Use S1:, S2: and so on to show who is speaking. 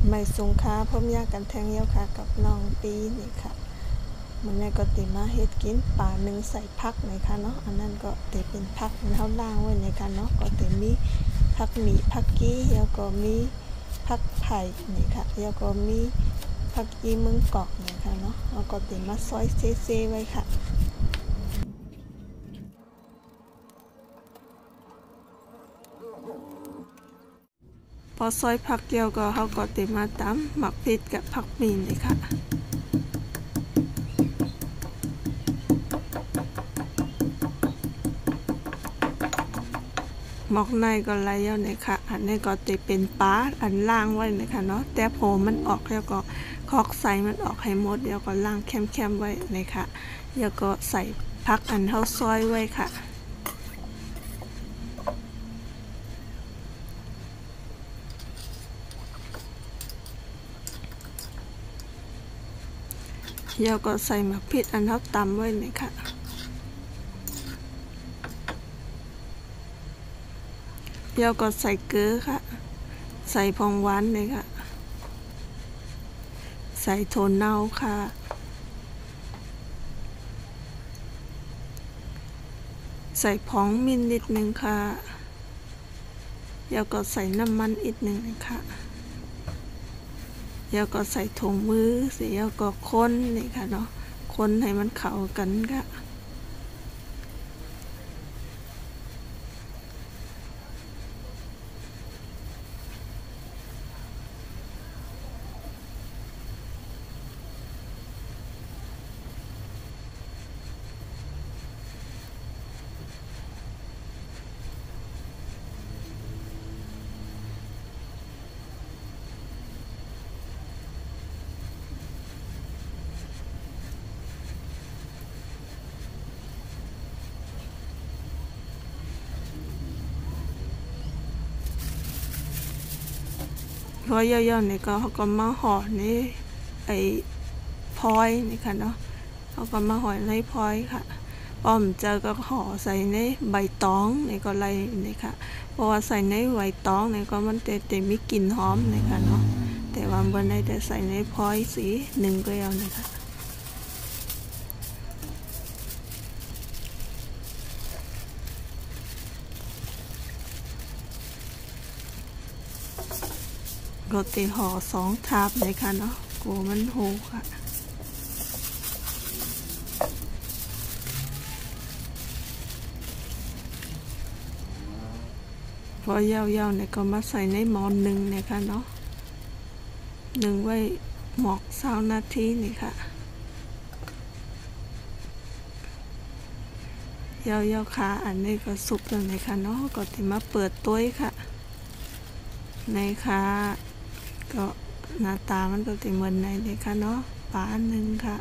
S1: ไม่สงค้าพร้อมยากันแทงเย้าค่ะกับน้องปีนี่ค่ะมันนี้ก็ติมาเฮ็ดกินป่าหนึ่งใส่พักนะคะเนาะอันนั้นก็ติเป็นพักเท่าล่างไว้นะคะเนาะก็ติมีพักหมี่พักกี้แล้วก็มีพักไผ่นี่ค่ะแล้วก็มีพักยีมึงกอกนะคะเนาะแล้วก็ติมาซอยเซ่ๆไว้ค่ะพอซอยผักเดียวก็เขาก็ติมาตำหมักพริกกับผักมีนเลยค่ะหมอกในก็ไหลเอาเนี่ยค่ะอันนี้ก็ติเป็นปลาอันล่างไว้นะคะเนาะแต่โผมันออกแล้วก็คอกใส่มันออกให้หมดเดี๋ยวก็ล่างแคมๆไว้นะคะแล้วก็ใส่ผักอันเท่าซอยไว้ค่ะแล้วก็ใส่หมักพริกอันเท่าตำไว้เนี่ยค่ะแล้วก็ใส่เกลือค่ะใส่ผงหวานเลยค่ะใส่โทนเน่าค่ะใส่ผงมินนิดนึงค่ะแล้วก็ใส่น้ำมันอีกนึงค่ะแล้วก็ใส่ถุงมือเสร็จแล้วก็คนนี่ค่ะเนาะคนให้มันเข้ากันค่ะพอย่อๆนี่ก็เขาก็มาห่อนี่ไอ้พลอยนี่ค่ะเนาะเขาก็มาห่อในพลอยค่ะป้อมเจอก็ห่อใส่ในใบตองนี่ก็ไรนี่ค่ะเพราะว่าใส่ในใบตองนี่ก็มันจะมีกลิ่นหอมนี่ค่ะเนาะแต่ว่าบนในจะใส่ในพลอยสีหนึ่งก็เอานี่ค่ะโรตีห่อ2 ทาบเลยค่ะเนาะกูมันโหค่ะพอยาวๆเนี่ยก็มาใส่ในหม้อหนึ่งนะคะเนาะหนึ่งไว้หมอก20 นาทีนี่ค่ะยาวๆค่ะอันนี้ก็สุกแล้วนะคะเนาะก็ที่มาเปิดตัวค่ะนะคะก็หน้าตามันก็จะเหมือนในเลยค่ะเนาะปลาหนึ่งค่ะ